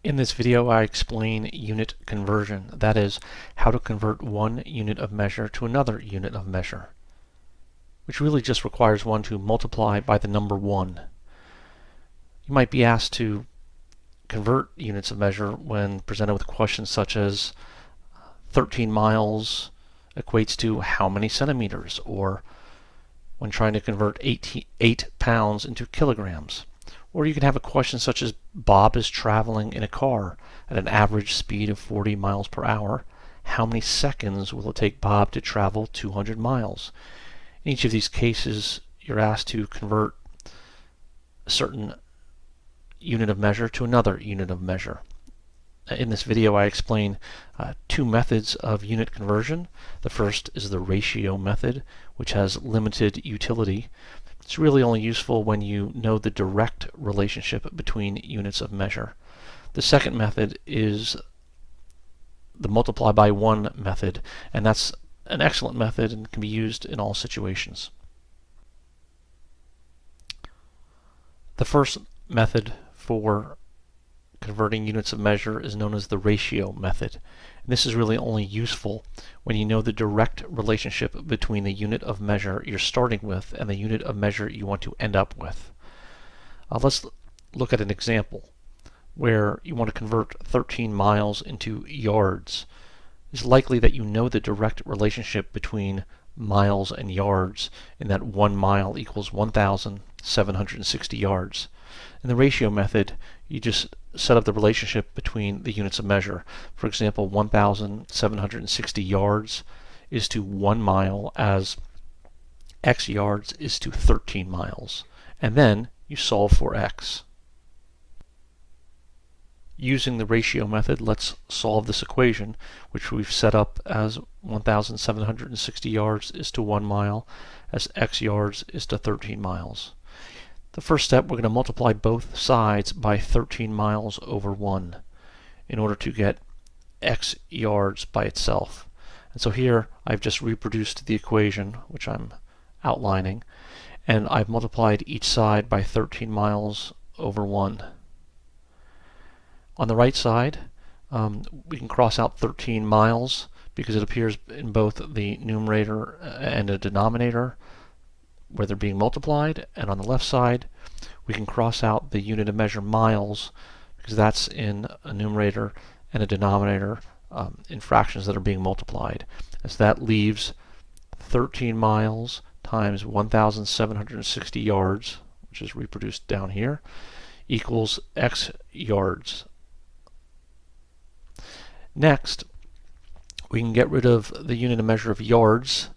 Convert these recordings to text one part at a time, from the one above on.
In this video, I explain unit conversion. That is, how to convert one unit of measure to another unit of measure, which really just requires one to multiply by the number 1. You might be asked to convert units of measure when presented with questions such as 13 miles equates to how many centimeters, or when trying to convert 8 pounds into kilograms. Or you can have a question such as, Bob is traveling in a car at an average speed of 40 miles per hour. How many seconds will it take Bob to travel 200 miles? In each of these cases, you're asked to convert a certain unit of measure to another unit of measure. In this video, I explain two methods of unit conversion. The first is the ratio method, which has limited utility. It's really only useful when you know the direct relationship between units of measure. The second method is the multiply by 1 method, and that's an excellent method and can be used in all situations. The first method for converting units of measure is known as the ratio method. And this is really only useful when you know the direct relationship between the unit of measure you're starting with and the unit of measure you want to end up with. Let's look at an example where you want to convert 13 miles into yards. It's likely that you know the direct relationship between miles and yards in that 1 mile equals 1,760 yards. In the ratio method, you just set up the relationship between the units of measure. For example, 1,760 yards is to 1 mile as x yards is to 13 miles. And then you solve for x. Using the ratio method, let's solve this equation, which we've set up as 1,760 yards is to 1 mile as x yards is to 13 miles. The first step, we're going to multiply both sides by 13 miles over 1 in order to get x yards by itself. And so here I've just reproduced the equation, which I'm outlining, and I've multiplied each side by 13 miles over 1. On the right side, we can cross out 13 miles because it appears in both the numerator and a denominator where they're being multiplied, and on the left side we can cross out the unit of measure miles because that's in a numerator and a denominator in fractions that are being multiplied. As that leaves 13 miles times 1,760 yards, which is reproduced down here, equals x yards. Next, we can get rid of the unit of measure of yards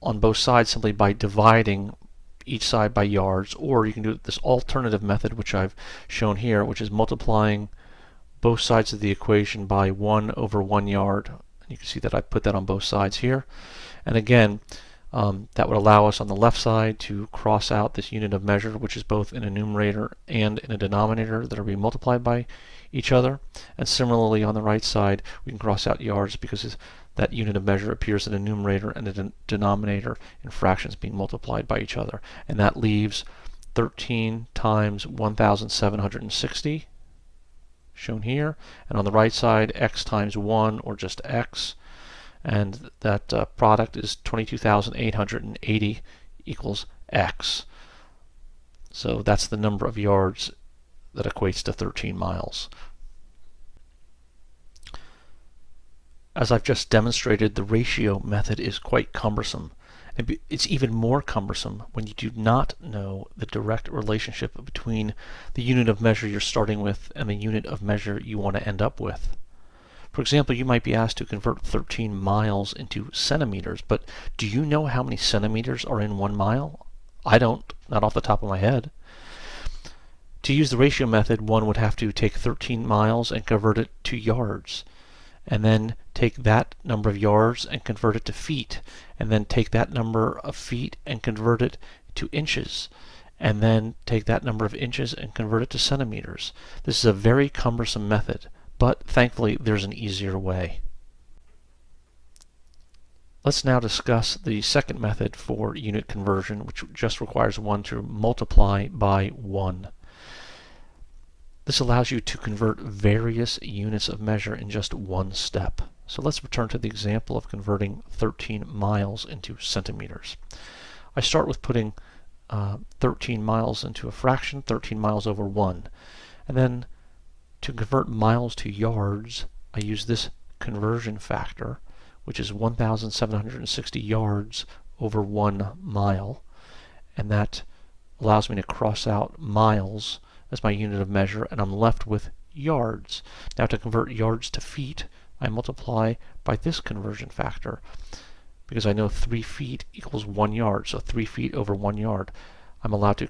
on both sides simply by dividing each side by yards, or you can do this alternative method which I've shown here, which is multiplying both sides of the equation by 1 over 1 yard. You can see that I put that on both sides here. And again, that would allow us on the left side to cross out this unit of measure, which is both in a numerator and in a denominator that are being multiplied by each other. And similarly on the right side, we can cross out yards because that unit of measure appears in a numerator and a denominator in fractions being multiplied by each other. And that leaves 13 times 1,760, shown here. And on the right side, x times 1, or just x. And that product is 22,880 equals x. So that's the number of yards that equates to 13 miles. As I've just demonstrated, the ratio method is quite cumbersome. It's even more cumbersome when you do not know the direct relationship between the unit of measure you're starting with and the unit of measure you want to end up with. For example, you might be asked to convert 13 miles into centimeters, but do you know how many centimeters are in 1 mile? I don't, not off the top of my head. To use the ratio method, one would have to take 13 miles and convert it to yards, and then take that number of yards and convert it to feet, and then take that number of feet and convert it to inches, and then take that number of inches and convert it to centimeters. This is a very cumbersome method, but thankfully there's an easier way. Let's now discuss the second method for unit conversion, which just requires one to multiply by 1. This allows you to convert various units of measure in just one step. So let's return to the example of converting 13 miles into centimeters. I start with putting 13 miles into a fraction, 13 miles over 1. And then to convert miles to yards, I use this conversion factor, which is 1,760 yards over 1 mile. And that allows me to cross out miles as my unit of measure, and I'm left with yards. Now to convert yards to feet, I multiply by this conversion factor, because I know 3 feet equals 1 yard, so 3 feet over 1 yard. I'm allowed to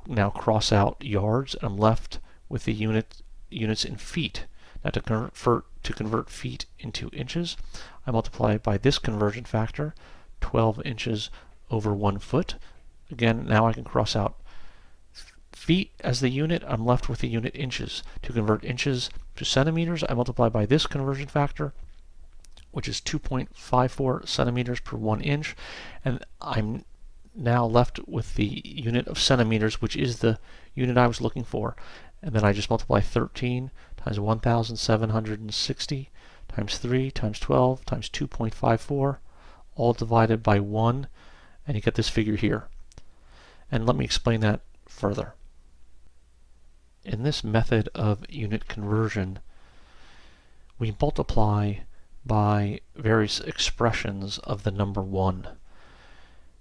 now cross out yards, and I'm left with the units in feet. Now to convert feet into inches, I multiply by this conversion factor, 12 inches over 1 foot. Again, now I can cross out feet as the unit. I'm left with the unit inches. To convert inches to centimeters, I multiply by this conversion factor, which is 2.54 centimeters per 1 inch, and I'm now left with the unit of centimeters, which is the unit I was looking for. And then I just multiply 13 times 1,760 times 3 times 12 times 2.54, all divided by 1, and you get this figure here. And let me explain that further. In this method of unit conversion, we multiply by various expressions of the number 1.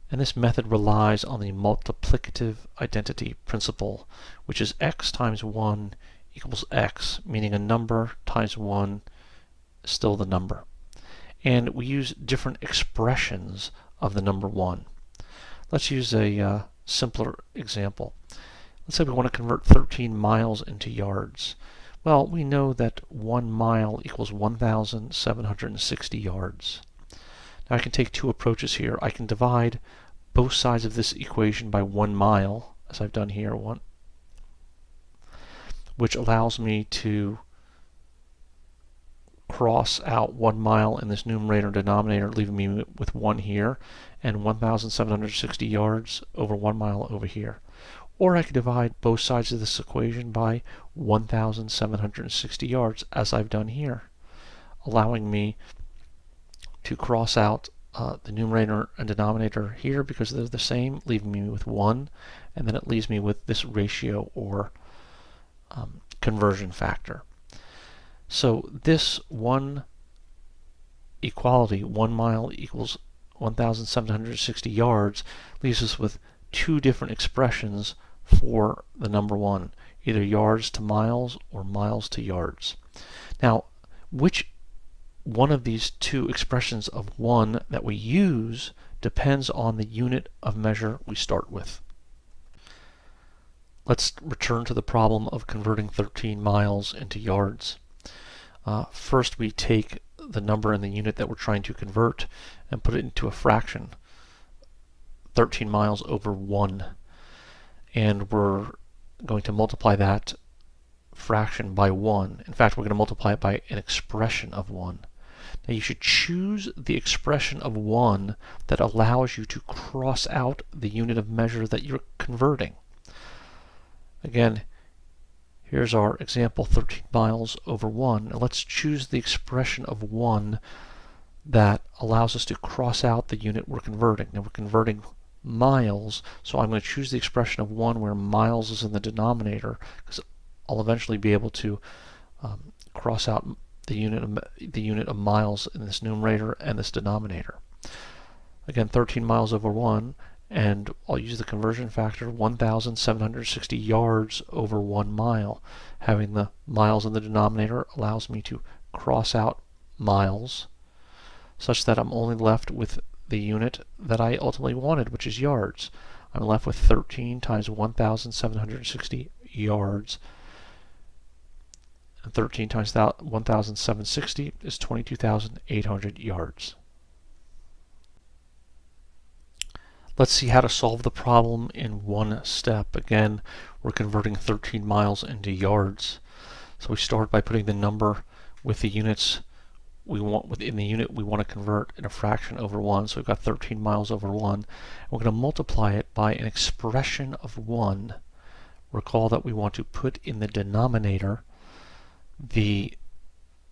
And this method relies on the multiplicative identity principle, which is x times 1 equals x, meaning a number times 1 is still the number. And we use different expressions of the number 1. Let's use a simpler example. Let's say we want to convert 13 miles into yards. Well, we know that 1 mile equals 1,760 yards. Now I can take two approaches here. I can divide both sides of this equation by 1 mile, as I've done here, which allows me to cross out 1 mile in this numerator and denominator, leaving me with 1 here, and 1,760 yards over 1 mile over here. Or I could divide both sides of this equation by 1,760 yards, as I've done here, allowing me to cross out the numerator and denominator here because they're the same, leaving me with 1, and then it leaves me with this ratio or conversion factor. So this one equality, 1 mile equals 1,760 yards, leaves us with two different expressions for the number 1, either yards to miles or miles to yards. Now, which one of these two expressions of 1 that we use depends on the unit of measure we start with. Let's return to the problem of converting 13 miles into yards. First, we take the number in the unit that we're trying to convert and put it into a fraction, 13 miles over 1. And we're going to multiply that fraction by 1. In fact, we're going to multiply it by an expression of 1. Now you should choose the expression of 1 that allows you to cross out the unit of measure that you're converting. Again, here's our example, 13 miles over 1. Now let's choose the expression of 1 that allows us to cross out the unit we're converting. Now we're converting miles, so I'm going to choose the expression of 1 where miles is in the denominator, because I'll eventually be able to cross out the unit of miles in this numerator and this denominator. Again, 13 miles over 1, and I'll use the conversion factor, 1,760 yards over 1 mile. Having the miles in the denominator allows me to cross out miles, such that I'm only left with the unit that I ultimately wanted, which is yards. I'm left with 13 times 1,760 yards, and 13 times 1,760 is 22,800 yards. Let's see how to solve the problem in one step. Again, we're converting 13 miles into yards. So we start by putting the number with the units we want within the unit we want to convert in a fraction over 1. So we've got 13 miles over 1. We're going to multiply it by an expression of 1 recall that we want to put in the denominator the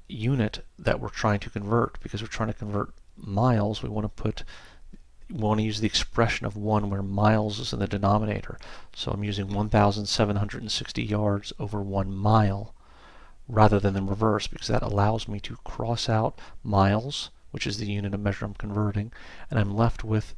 unit that we're trying to convert. Because we're trying to convert miles, we want to use the expression of 1 where miles is in the denominator. So I'm using 1,760 yards over 1 mile rather than the reverse, because that allows me to cross out miles, which is the unit of measure I'm converting, and I'm left with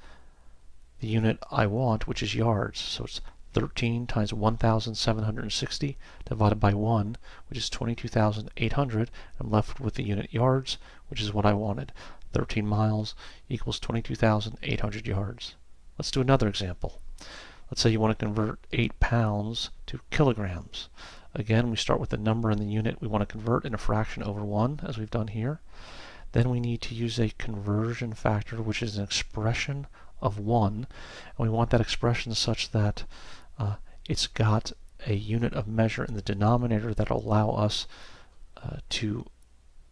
the unit I want, which is yards. So it's 13 times 1,760 divided by 1, which is 22,800. I'm left with the unit yards, which is what I wanted. 13 miles equals 22,800 yards. Let's do another example. Let's say you want to convert 8 pounds to kilograms. Again, we start with the number and the unit we want to convert in a fraction over 1, as we've done here. Then we need to use a conversion factor, which is an expression of 1. And we want that expression such that it's got a unit of measure in the denominator that will allow us to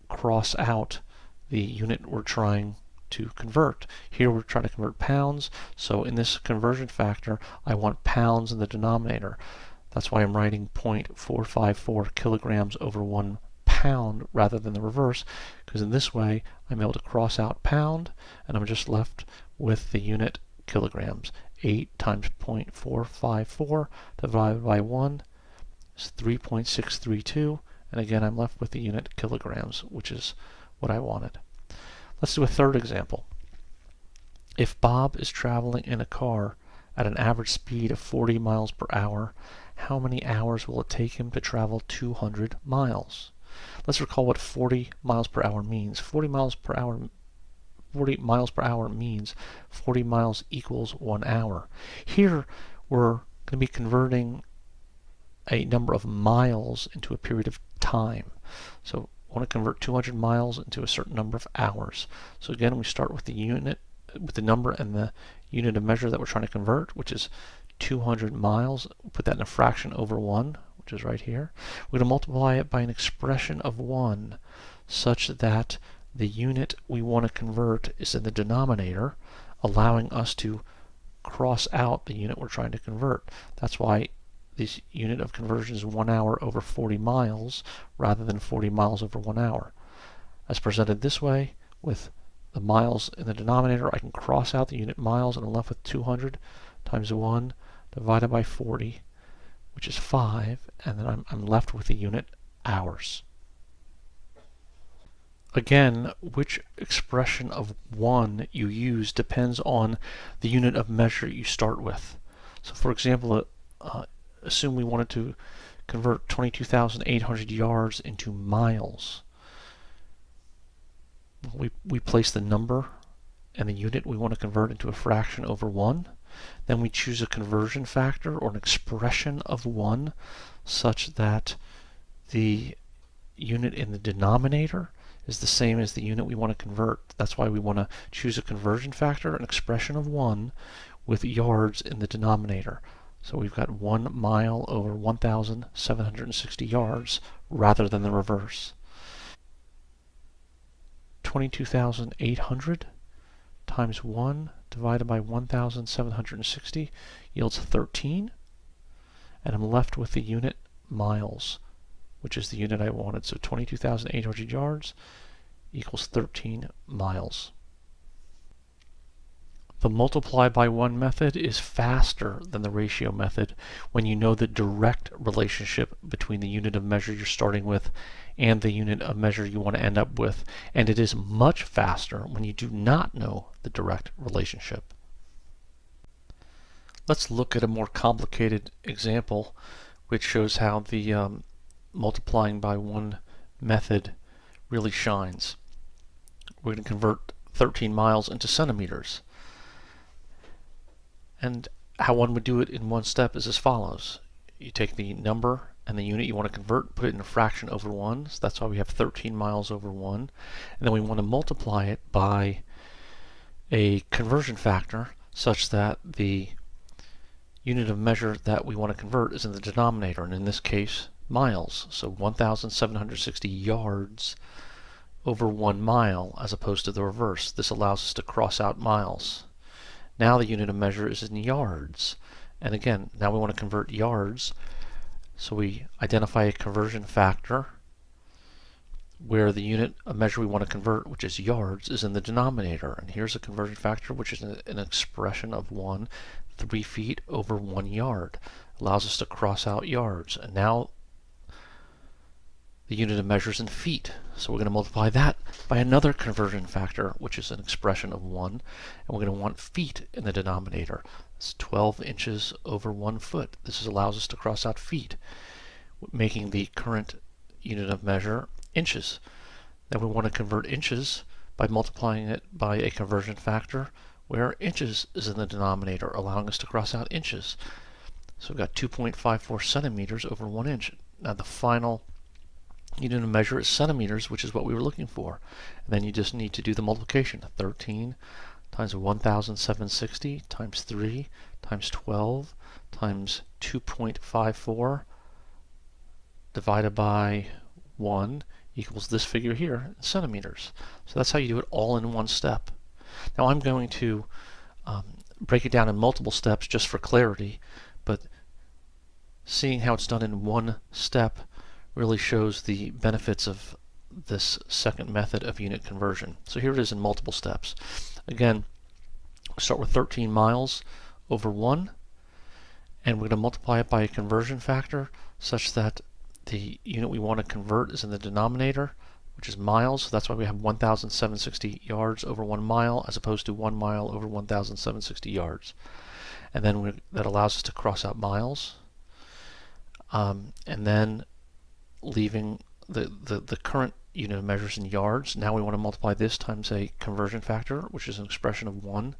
cross out the unit we're trying to convert. Here we're trying to convert pounds, so in this conversion factor I want pounds in the denominator. That's why I'm writing 0.454 kilograms over 1 pound rather than the reverse, because in this way I'm able to cross out pound and I'm just left with the unit kilograms. 8 times 0.454 divided by 1 is 3.632, and again I'm left with the unit kilograms, which is what I wanted. Let's do a third example. If Bob is traveling in a car at an average speed of 40 miles per hour, how many hours will it take him to travel 200 miles? Let's recall what 40 miles per hour means. 40 miles per hour means 40 miles equals 1 hour. Here we're going to be converting a number of miles into a period of time. So I want to convert 200 miles into a certain number of hours. So again, we start with the unit, with the number and the unit of measure that we're trying to convert, which is 200 miles. Put that in a fraction over 1, which is right here. We're going to multiply it by an expression of 1 such that the unit we want to convert is in the denominator, allowing us to cross out the unit we're trying to convert. That's why this unit of conversion is 1 hour over 40 miles rather than 40 miles over 1 hour. As presented this way, with the miles in the denominator, I can cross out the unit miles and I'm left with 200 times 1 divided by 40, which is 5, and then I'm left with the unit hours. Again, which expression of 1 you use depends on the unit of measure you start with. So for example, assume we wanted to convert 22,800 yards into miles. We place the number and the unit we want to convert into a fraction over 1. Then we choose a conversion factor or an expression of 1 such that the unit in the denominator is the same as the unit we want to convert. That's why we want to choose a conversion factor, an expression of 1, with yards in the denominator. So we've got 1 mile over 1,760 yards rather than the reverse. 22,800 times 1 divided by 1,760 yields 13, and I'm left with the unit miles, which is the unit I wanted. So 22,800 yards equals 13 miles. The multiply by 1 method is faster than the ratio method when you know the direct relationship between the unit of measure you're starting with and the unit of measure you want to end up with, and it is much faster when you do not know the direct relationship. Let's look at a more complicated example which shows how the multiplying by 1 method really shines. We're going to convert 13 miles into centimeters. And how one would do it in one step is as follows. You take the number and the unit you want to convert, put it in a fraction over 1. So that's why we have 13 miles over 1. And then we want to multiply it by a conversion factor such that the unit of measure that we want to convert is in the denominator, and in this case, miles. So 1,760 yards over 1 mile as opposed to the reverse. This allows us to cross out miles. Now the unit of measure is in yards. And again, now we want to convert yards So we identify a conversion factor where the unit of measure we want to convert, which is yards, is in the denominator. And here's a conversion factor, which is an expression of 3 feet over 1 yard. Allows us to cross out yards. And now the unit of measure is in feet. So we're going to multiply that by another conversion factor, which is an expression of 1. And we're going to want feet in the denominator. It's 12 inches over 1 foot. This allows us to cross out feet, making the current unit of measure inches. Then we want to convert inches by multiplying it by a conversion factor where inches is in the denominator, allowing us to cross out inches. So we've got 2.54 centimeters over 1 inch. Now the final unit of measure is centimeters, which is what we were looking for. And then you just need to do the multiplication. 13 times 1,760 times 3 times 12 times 2.54 divided by 1 equals this figure here in centimeters. So that's how you do it all in one step. Now I'm going to break it down in multiple steps just for clarity, but seeing how it's done in one step really shows the benefits of this second method of unit conversion. So here it is in multiple steps. Again, start with 13 miles over 1, and we're going to multiply it by a conversion factor such that the unit we want to convert is in the denominator, which is miles. So that's why we have 1,760 yards over 1 mile as opposed to 1 mile over 1,760 yards. And then that allows us to cross out miles. And then leaving the current unit of measures in yards. Now we want to multiply this times a conversion factor, which is an expression of 1,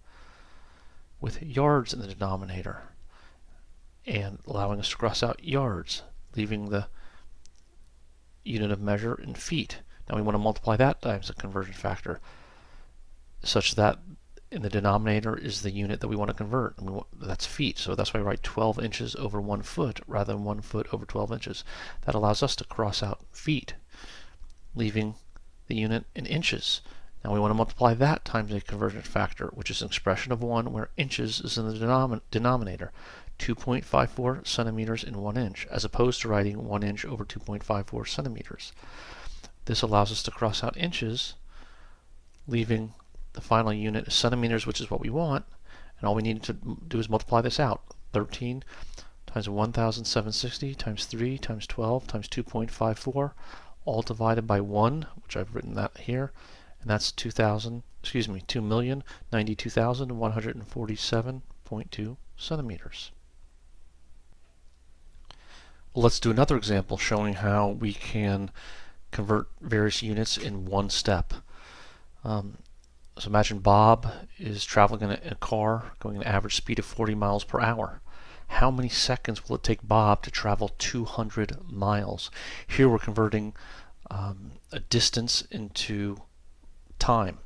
with yards in the denominator, and allowing us to cross out yards, leaving the unit of measure in feet. Now we want to multiply that times a conversion factor such that in the denominator is the unit that we want to convert. And that's feet, so that's why I write 12 inches over 1 foot rather than 1 foot over 12 inches. That allows us to cross out feet, leaving the unit in inches. Now we want to multiply that times a conversion factor, which is an expression of 1 where inches is in the denominator. 2.54 centimeters in 1 inch, as opposed to writing 1 inch over 2.54 centimeters. This allows us to cross out inches, leaving the final unit is centimeters, which is what we want, and all we need to do is multiply this out. 13 times 1,760 times 3 times 12 times 2.54, all divided by 1, which I've written that here, and that's 2,092,147.2 centimeters. Well, let's do another example showing how we can convert various units in one step. So imagine Bob is traveling in a car going at an average speed of 40 miles per hour. How many seconds will it take Bob to travel 200 miles? Here we're converting a distance into time.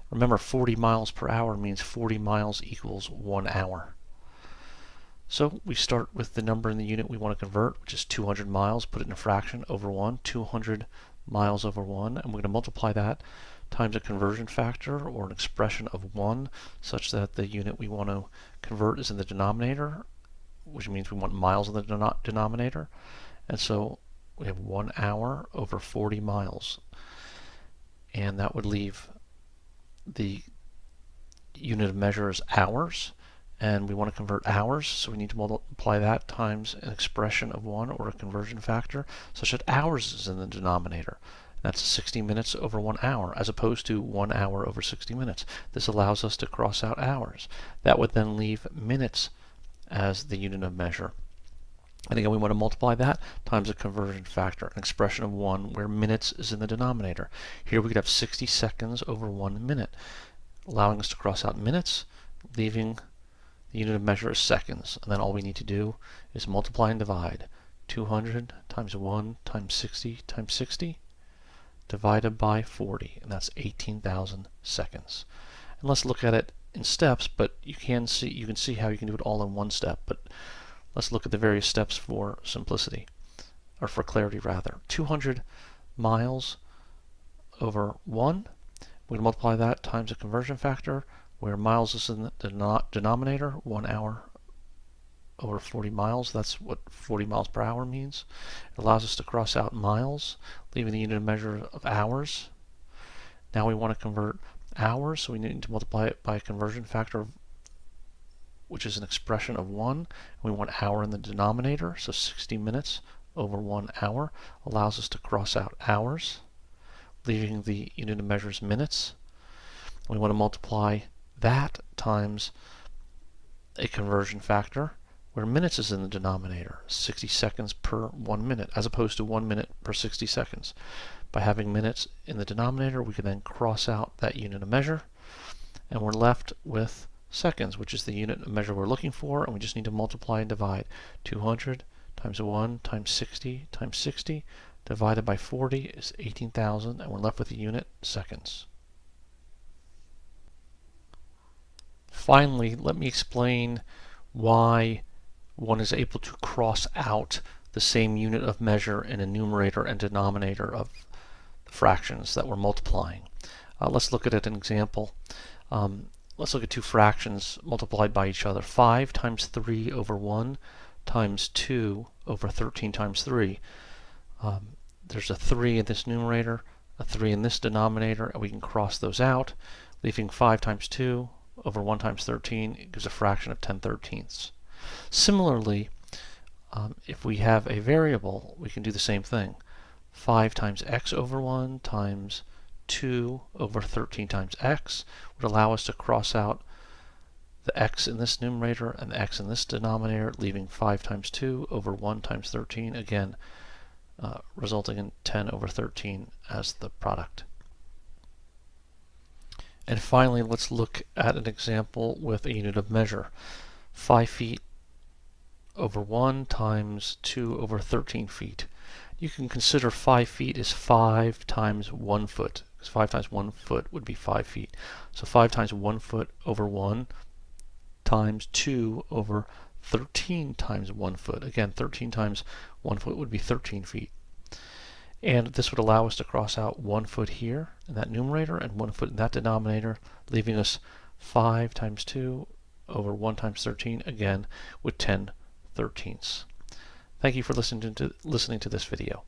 Remember, 40 miles per hour means 40 miles equals 1 hour. So we start with the number in the unit we want to convert, which is 200 miles, put it in a fraction over 1, 200 miles over 1, and we're going to multiply that times a conversion factor or an expression of 1 such that the unit we want to convert is in the denominator, which means we want miles in the denominator. And so we have 1 hour over 40 miles. And that would leave the unit of measure as hours. And we want to convert hours, so we need to multiply that times an expression of 1 or a conversion factor such that hours is in the denominator. That's 60 minutes over 1 hour, as opposed to 1 hour over 60 minutes. This allows us to cross out hours. That would then leave minutes as the unit of measure. And again, we want to multiply that times a conversion factor, an expression of 1 where minutes is in the denominator. Here we could have 60 seconds over 1 minute, allowing us to cross out minutes, leaving the unit of measure as seconds. And then all we need to do is multiply and divide. 200 times 1 times 60 times 60 divided by 40, and that's 18,000 seconds. And let's look at it in steps, but you can see how you can do it all in one step. But let's look at the various steps for simplicity, or for clarity rather. 200 miles over 1. We're going to multiply that times a conversion factor where miles is in the denominator, 1 hour over 40 miles. That's what 40 miles per hour means. It allows us to cross out miles, leaving the unit of measure of hours. Now we want to convert hours, so we need to multiply it by a conversion factor, which is an expression of 1. We want hour in the denominator, so 60 minutes over 1 hour allows us to cross out hours, leaving the unit of measure as minutes. We want to multiply that times a conversion factor where minutes is in the denominator, 60 seconds per 1 minute, as opposed to 1 minute per 60 seconds. By having minutes in the denominator, we can then cross out that unit of measure, and we're left with seconds, which is the unit of measure we're looking for, and we just need to multiply and divide. 200 times 1 times 60 times 60 divided by 40 is 18,000, and we're left with the unit seconds. Finally, let me explain why one is able to cross out the same unit of measure in a numerator and denominator of the fractions that we're multiplying. Let's look at an example. Let's look at two fractions multiplied by each other. 5 times 3 over 1 times 2 over 13 times 3. There's a 3 in this numerator, a 3 in this denominator, and we can cross those out, leaving 5 times 2 over 1 times 13. It gives a fraction of 10/13. Similarly, if we have a variable, we can do the same thing. 5 times x over 1 times 2 over 13 times x would allow us to cross out the x in this numerator and the x in this denominator, leaving 5 times 2 over 1 times 13, again resulting in 10 over 13 as the product. And finally, let's look at an example with a unit of measure. 5 feet over 1 times 2 over 13 feet. You can consider 5 feet is 5 times 1 foot, because 5 times 1 foot would be 5 feet. So 5 times 1 foot over 1 times 2 over 13 times 1 foot. Again, 13 times 1 foot would be 13 feet. And this would allow us to cross out 1 foot here in that numerator and 1 foot in that denominator, leaving us 5 times 2 over 1 times 13, again with 10/13. Thank you for listening to this video.